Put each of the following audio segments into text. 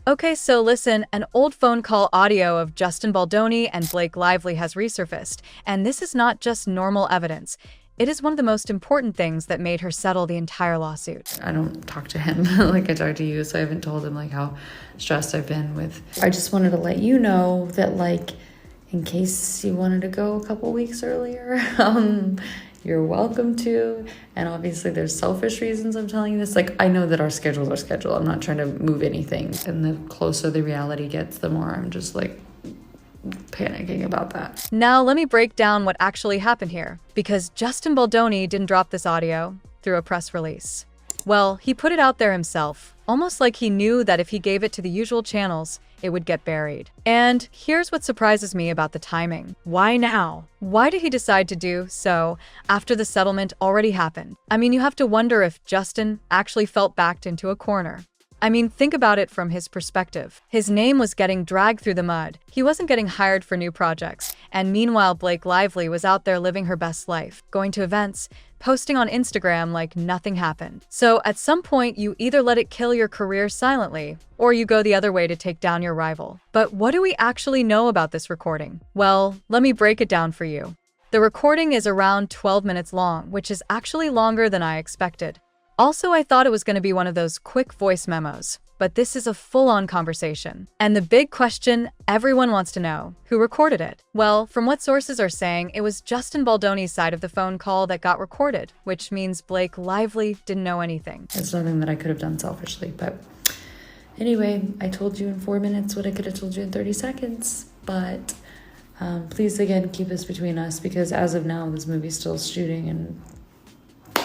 Okay, so listen, an old phone call audio of Justin Baldoni and Blake Lively has resurfaced, and this is not just normal evidence. It is one of the most important things that made her settle the entire lawsuit. I don't talk to him like I talk to you, so I haven't told him like how stressed I've been with. I just wanted to let you know that like in case you wanted to go a couple weeks earlier, you're welcome to. And obviously there's selfish reasons I'm telling you this. Like I know that our schedules are scheduled. I'm not trying to move anything. And the closer the reality gets, the more I'm just like panicking about that. Now let me break down what actually happened here, because Justin Baldoni didn't drop this audio through a press release. Well, he put it out there himself, almost like he knew that if he gave it to the usual channels, it would get buried. And here's what surprises me about the timing. Why now? Why did he decide to do so after the settlement already happened? I mean, you have to wonder if Justin actually felt backed into a corner. I mean, think about it from his perspective. His name was getting dragged through the mud. He wasn't getting hired for new projects. And meanwhile, Blake Lively was out there living her best life, going to events, posting on Instagram like nothing happened. So at some point, you either let it kill your career silently, or you go the other way to take down your rival. But what do we actually know about this recording? Well, let me break it down for you. The recording is around 12 minutes long, which is actually longer than I expected. Also, I thought it was going to be one of those quick voice memos, but this is a full-on conversation. And the big question everyone wants to know, who recorded it? Well, from what sources are saying, it was Justin Baldoni's side of the phone call that got recorded, which means Blake Lively didn't know anything. It's nothing that I could have done selfishly, but anyway, I told you in 4 minutes what I could have told you in 30 seconds, but please again, keep this between us because as of now, this movie's still shooting and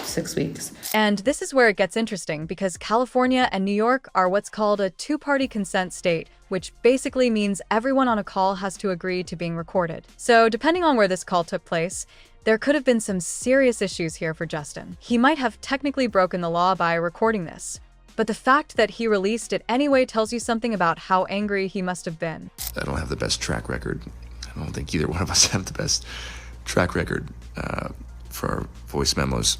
6 weeks. And this is where it gets interesting because California and New York are what's called a two-party consent state, which basically means everyone on a call has to agree to being recorded. So depending on where this call took place, there could have been some serious issues here for Justin. He might have technically broken the law by recording this. But the fact that he released it anyway tells you something about how angry he must have been. I don't have the best track record. I don't think either one of us have the best track record for our voice memos.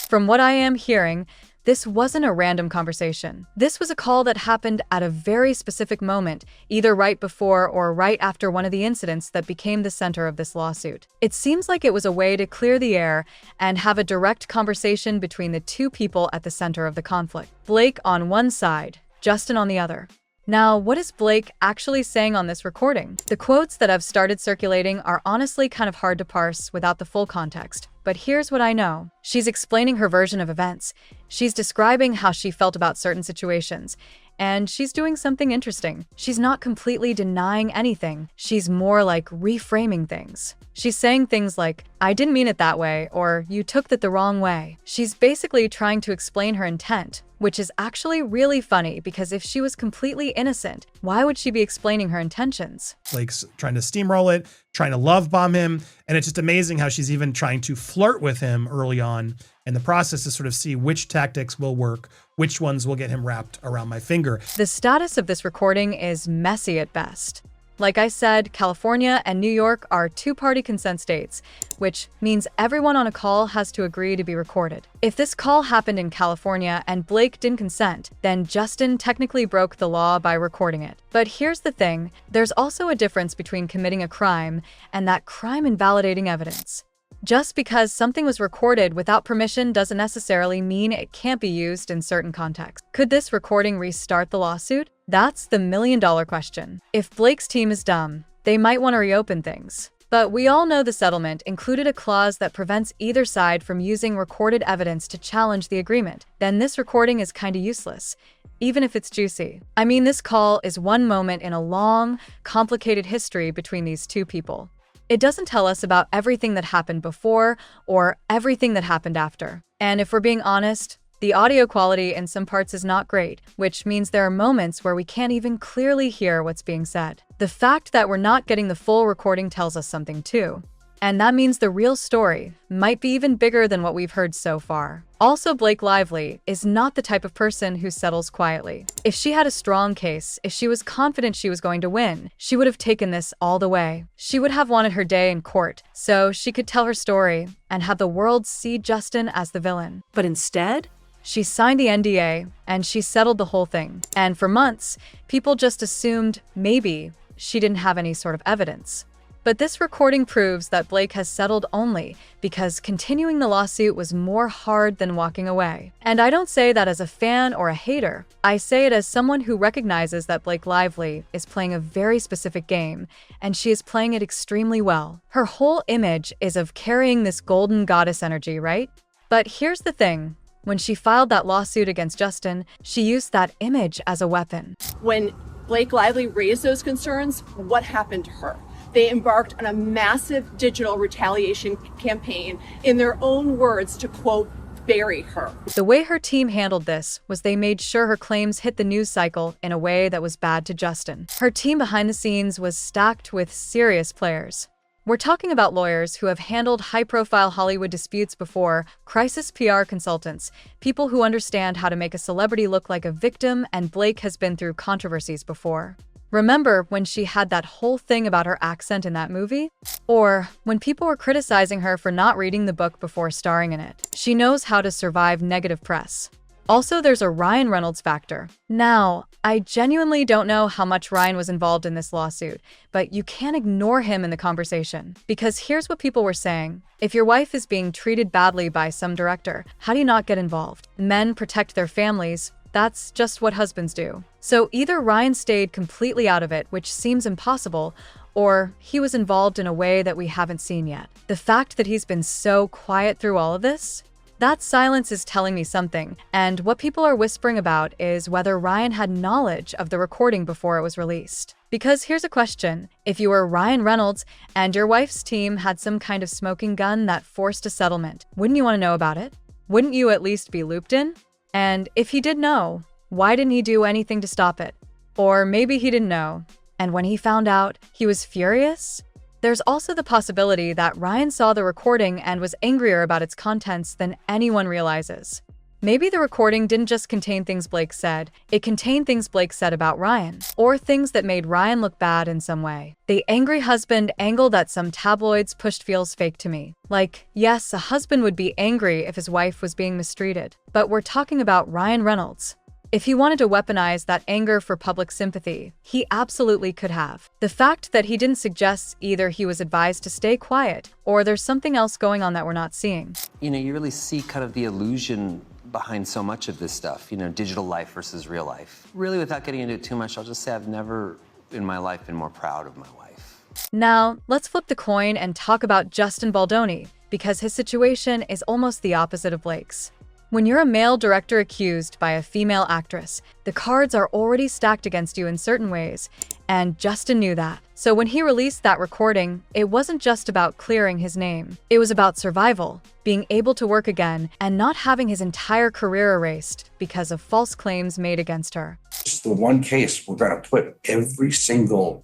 From what I am hearing, this wasn't a random conversation. This was a call that happened at a very specific moment, either right before or right after one of the incidents that became the center of this lawsuit. It seems like it was a way to clear the air and have a direct conversation between the two people at the center of the conflict. Blake on one side, Justin on the other. Now, what is Blake actually saying on this recording? The quotes that have started circulating are honestly kind of hard to parse without the full context. But here's what I know. She's explaining her version of events. She's describing how she felt about certain situations. And she's doing something interesting. She's not completely denying anything. She's more like reframing things. She's saying things like, I didn't mean it that way, or you took that the wrong way. She's basically trying to explain her intent, which is actually really funny because if she was completely innocent, why would she be explaining her intentions? Blake's trying to steamroll it, trying to love bomb him. And it's just amazing how she's even trying to flirt with him early on in the process to sort of see which tactics will work, which ones will get him wrapped around my finger. The status of this recording is messy at best. Like I said, California and New York are two-party consent states, which means everyone on a call has to agree to be recorded. If this call happened in California and Blake didn't consent, then Justin technically broke the law by recording it. But here's the thing, there's also a difference between committing a crime and that crime invalidating evidence. Just because something was recorded without permission doesn't necessarily mean it can't be used in certain contexts. Could this recording restart the lawsuit? That's the million-dollar question. If Blake's team is dumb, they might want to reopen things. But we all know the settlement included a clause that prevents either side from using recorded evidence to challenge the agreement. Then this recording is kinda useless, even if it's juicy. I mean, this call is one moment in a long, complicated history between these two people. It doesn't tell us about everything that happened before or everything that happened after. And if we're being honest, the audio quality in some parts is not great, which means there are moments where we can't even clearly hear what's being said. The fact that we're not getting the full recording tells us something too. And that means the real story might be even bigger than what we've heard so far. Also, Blake Lively is not the type of person who settles quietly. If she had a strong case, if she was confident she was going to win, she would have taken this all the way. She would have wanted her day in court, so she could tell her story and have the world see Justin as the villain. But instead, She signed the NDA, and she settled the whole thing. And for months, people just assumed maybe she didn't have any sort of evidence. But this recording proves that Blake has settled only because continuing the lawsuit was more hard than walking away. And I don't say that as a fan or a hater. I say it as someone who recognizes that Blake Lively is playing a very specific game, and she is playing it extremely well. Her whole image is of carrying this golden goddess energy, right? But here's the thing. When she filed that lawsuit against Justin, she used that image as a weapon. When Blake Lively raised those concerns, what happened to her? They embarked on a massive digital retaliation campaign, in their own words, to, quote, bury her. The way her team handled this was they made sure her claims hit the news cycle in a way that was bad to Justin. Her team behind the scenes was stacked with serious players. We're talking about lawyers who have handled high-profile Hollywood disputes before, crisis PR consultants, people who understand how to make a celebrity look like a victim, and Blake has been through controversies before. Remember when she had that whole thing about her accent in that movie? Or when people were criticizing her for not reading the book before starring in it? She knows how to survive negative press. Also, there's a Ryan Reynolds factor. Now, I genuinely don't know how much Ryan was involved in this lawsuit, but you can't ignore him in the conversation. Because here's what people were saying. If your wife is being treated badly by some director, how do you not get involved? Men protect their families. That's just what husbands do. So either Ryan stayed completely out of it, which seems impossible, or he was involved in a way that we haven't seen yet. The fact that he's been so quiet through all of this? That silence is telling me something, and what people are whispering about is whether Ryan had knowledge of the recording before it was released. Because here's a question. If you were Ryan Reynolds and your wife's team had some kind of smoking gun that forced a settlement, wouldn't you want to know about it? Wouldn't you at least be looped in? And if he did know, why didn't he do anything to stop it? Or maybe he didn't know, and when he found out, he was furious? There's also the possibility that Ryan saw the recording and was angrier about its contents than anyone realizes. Maybe the recording didn't just contain things Blake said, it contained things Blake said about Ryan, or things that made Ryan look bad in some way. The angry husband angle that some tabloids pushed feels fake to me. Like, yes, a husband would be angry if his wife was being mistreated, but we're talking about Ryan Reynolds. If he wanted to weaponize that anger for public sympathy, he absolutely could have. The fact that he didn't suggest either he was advised to stay quiet or there's something else going on that we're not seeing. You know, you really see kind of the illusion behind so much of this stuff, you know, digital life versus real life. Really, without getting into it too much, I'll just say I've never in my life been more proud of my wife. Now, let's flip the coin and talk about Justin Baldoni, because his situation is almost the opposite of Blake's. When you're a male director accused by a female actress, the cards are already stacked against you in certain ways, and Justin knew that. So when he released that recording, it wasn't just about clearing his name. It was about survival, being able to work again, and not having his entire career erased because of false claims made against her. It's the one case we're going to put every single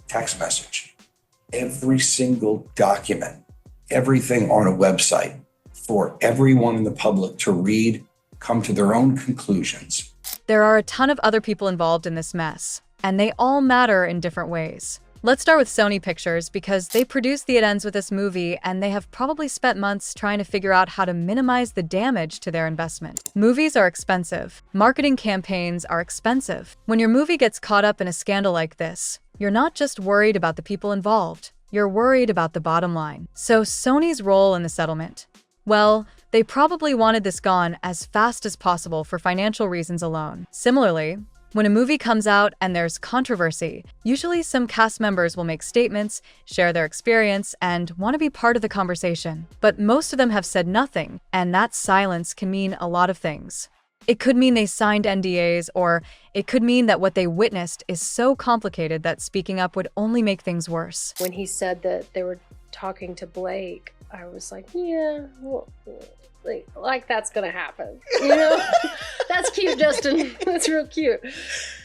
text message, every single document, everything on a website, for everyone in the public to read, come to their own conclusions. There are a ton of other people involved in this mess, and they all matter in different ways. Let's start with Sony Pictures because they produced The It Ends with this movie and they have probably spent months trying to figure out how to minimize the damage to their investment. Movies are expensive. Marketing campaigns are expensive. When your movie gets caught up in a scandal like this, you're not just worried about the people involved, you're worried about the bottom line. So Sony's role in the settlement? Well, they probably wanted this gone as fast as possible for financial reasons alone. Similarly, when a movie comes out and there's controversy, usually some cast members will make statements, share their experience, and want to be part of the conversation. But most of them have said nothing, and that silence can mean a lot of things. It could mean they signed NDAs, or it could mean that what they witnessed is so complicated that speaking up would only make things worse. When he said that they were talking to Blake, I was like, yeah, well, like that's gonna happen, you know? That's cute, Justin. That's real cute.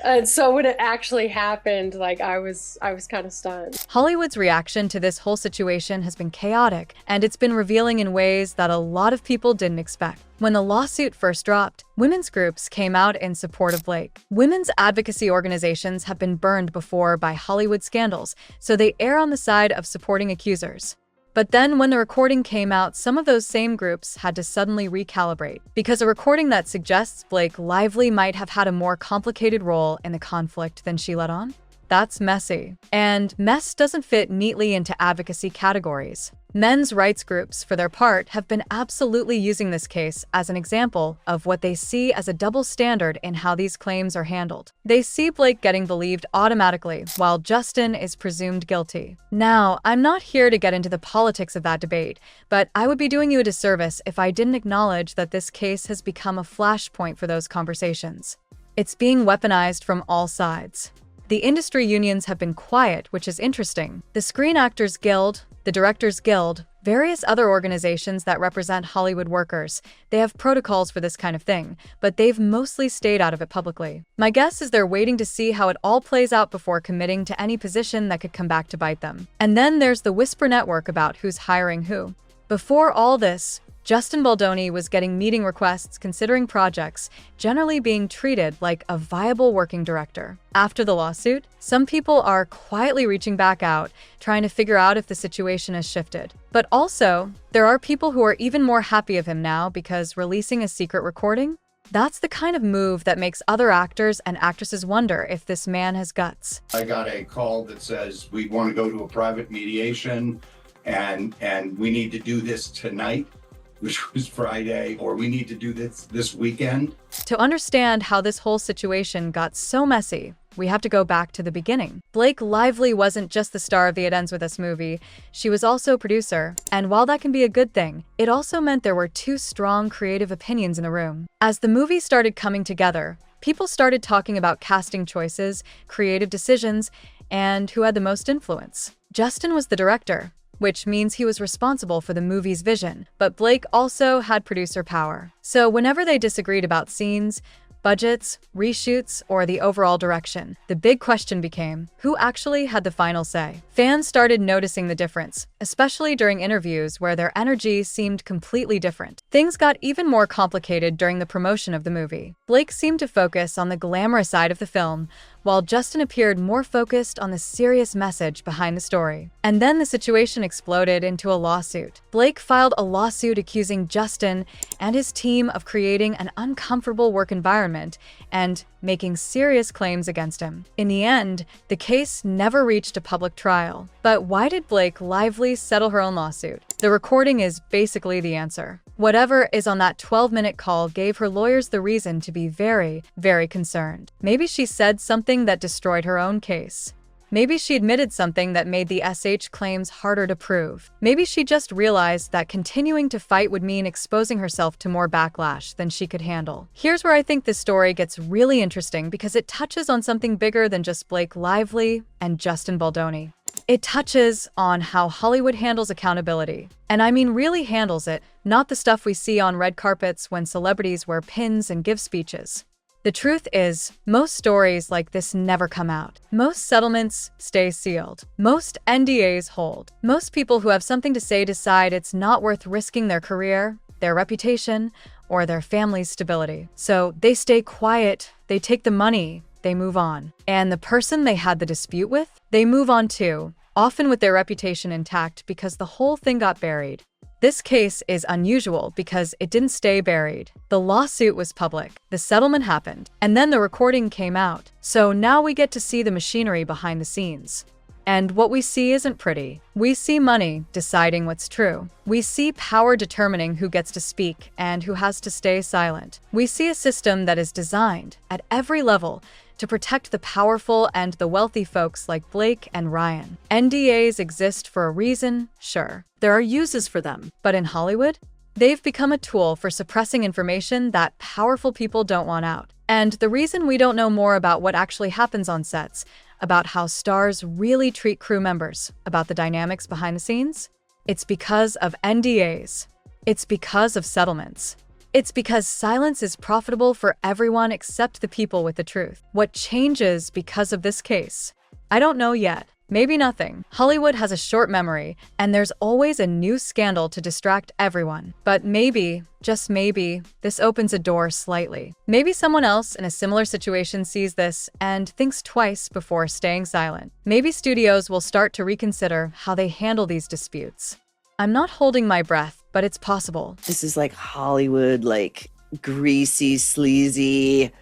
And so when it actually happened, like I was kind of stunned. Hollywood's reaction to this whole situation has been chaotic, and it's been revealing in ways that a lot of people didn't expect. When the lawsuit first dropped, women's groups came out in support of Blake. Women's advocacy organizations have been burned before by Hollywood scandals, so they err on the side of supporting accusers. But then when the recording came out, some of those same groups had to suddenly recalibrate, because a recording that suggests Blake Lively might have had a more complicated role in the conflict than she let on? That's messy. And mess doesn't fit neatly into advocacy categories. Men's rights groups, for their part, have been absolutely using this case as an example of what they see as a double standard in how these claims are handled. They see Blake getting believed automatically, while Justin is presumed guilty. Now, I'm not here to get into the politics of that debate, but I would be doing you a disservice if I didn't acknowledge that this case has become a flashpoint for those conversations. It's being weaponized from all sides. The industry unions have been quiet, which is interesting. The Screen Actors Guild, the Directors Guild, various other organizations that represent Hollywood workers, they have protocols for this kind of thing, but they've mostly stayed out of it publicly. My guess is they're waiting to see how it all plays out before committing to any position that could come back to bite them. And then there's the Whisper Network about who's hiring who. Before all this, Justin Baldoni was getting meeting requests considering projects, generally being treated like a viable working director. After the lawsuit, some people are quietly reaching back out, trying to figure out if the situation has shifted. But also, there are people who are even more happy of him now because releasing a secret recording? That's the kind of move that makes other actors and actresses wonder if this man has guts. I got a call that says we want to go to a private mediation and we need to do this tonight, which was Friday, or we need to do this weekend. To understand how this whole situation got so messy, we have to go back to the beginning. Blake Lively wasn't just the star of the It Ends With Us movie, she was also a producer. And while that can be a good thing, it also meant there were two strong creative opinions in the room. As the movie started coming together, people started talking about casting choices, creative decisions, and who had the most influence. Justin was the director, which means he was responsible for the movie's vision, but Blake also had producer power. So whenever they disagreed about scenes, budgets, reshoots, or the overall direction, the big question became, who actually had the final say? Fans started noticing the difference, especially during interviews where their energy seemed completely different. Things got even more complicated during the promotion of the movie. Blake seemed to focus on the glamorous side of the film, while Justin appeared more focused on the serious message behind the story. And then the situation exploded into a lawsuit. Blake filed a lawsuit accusing Justin and his team of creating an uncomfortable work environment and making serious claims against him. In the end, the case never reached a public trial. But why did Blake Lively settle her own lawsuit? The recording is basically the answer. Whatever is on that 12-minute call gave her lawyers the reason to be very, very concerned. Maybe she said something that destroyed her own case. Maybe she admitted something that made the SH claims harder to prove. Maybe she just realized that continuing to fight would mean exposing herself to more backlash than she could handle. Here's where I think this story gets really interesting because it touches on something bigger than just Blake Lively and Justin Baldoni. It touches on how Hollywood handles accountability. And I mean really handles it, not the stuff we see on red carpets when celebrities wear pins and give speeches. The truth is, most stories like this never come out. Most settlements stay sealed. Most NDAs hold. Most people who have something to say decide it's not worth risking their career, their reputation, or their family's stability. So they stay quiet, they take the money, they move on. And the person they had the dispute with, they move on too, often with their reputation intact because the whole thing got buried. This case is unusual because it didn't stay buried. The lawsuit was public, the settlement happened, and then the recording came out. So now we get to see the machinery behind the scenes. And what we see isn't pretty. We see money deciding what's true. We see power determining who gets to speak and who has to stay silent. We see a system that is designed, at every level, to protect the powerful and the wealthy folks like Blake and Ryan. NDAs exist for a reason, sure. There are uses for them. But in Hollywood, they've become a tool for suppressing information that powerful people don't want out. And the reason we don't know more about what actually happens on sets, about how stars really treat crew members, about the dynamics behind the scenes, it's because of NDAs. It's because of settlements. It's because silence is profitable for everyone except the people with the truth. What changes because of this case? I don't know yet. Maybe nothing. Hollywood has a short memory, and there's always a new scandal to distract everyone. But maybe, just maybe, this opens a door slightly. Maybe someone else in a similar situation sees this and thinks twice before staying silent. Maybe studios will start to reconsider how they handle these disputes. I'm not holding my breath, but it's possible. This is like Hollywood, like greasy, sleazy,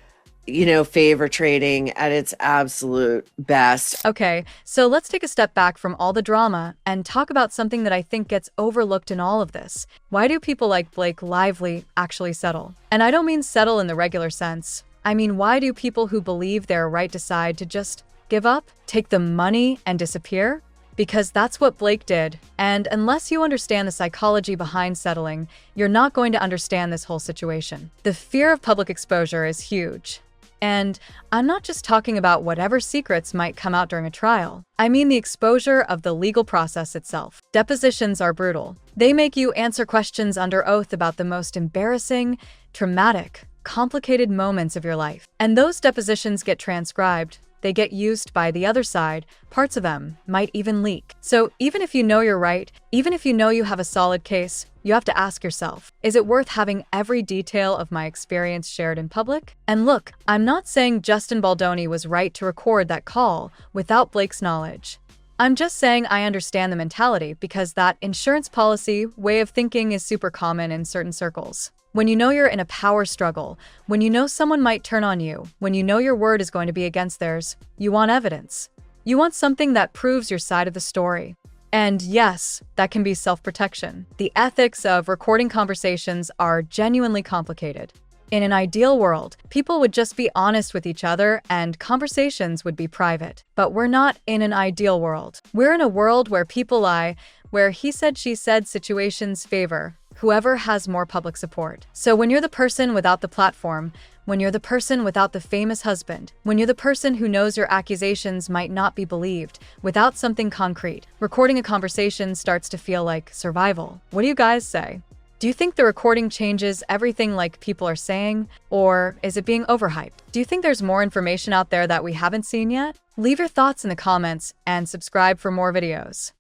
favor trading at its absolute best. Okay, so let's take a step back from all the drama and talk about something that I think gets overlooked in all of this. Why do people like Blake Lively actually settle? And I don't mean settle in the regular sense. I mean, why do people who believe they're right decide to just give up, take the money, and disappear? Because that's what Blake did. And unless you understand the psychology behind settling, you're not going to understand this whole situation. The fear of public exposure is huge. And I'm not just talking about whatever secrets might come out during a trial. I mean the exposure of the legal process itself. Depositions are brutal. They make you answer questions under oath about the most embarrassing, traumatic, complicated moments of your life. And those depositions get transcribed. They get used by the other side. Parts of them might even leak. So even if you know you're right, even if you know you have a solid case, you have to ask yourself, is it worth having every detail of my experience shared in public? And look, I'm not saying Justin Baldoni was right to record that call without Blake's knowledge. I'm just saying I understand the mentality because that insurance policy way of thinking is super common in certain circles. When you know you're in a power struggle, when you know someone might turn on you, when you know your word is going to be against theirs, you want evidence. You want something that proves your side of the story. And yes, that can be self-protection. The ethics of recording conversations are genuinely complicated. In an ideal world, people would just be honest with each other and conversations would be private. But we're not in an ideal world. We're in a world where people lie, where he said, she said situations favor whoever has more public support. So when you're the person without the platform, when you're the person without the famous husband, when you're the person who knows your accusations might not be believed, without something concrete, recording a conversation starts to feel like survival. What do you guys say? Do you think the recording changes everything like people are saying? Or is it being overhyped? Do you think there's more information out there that we haven't seen yet? Leave your thoughts in the comments and subscribe for more videos.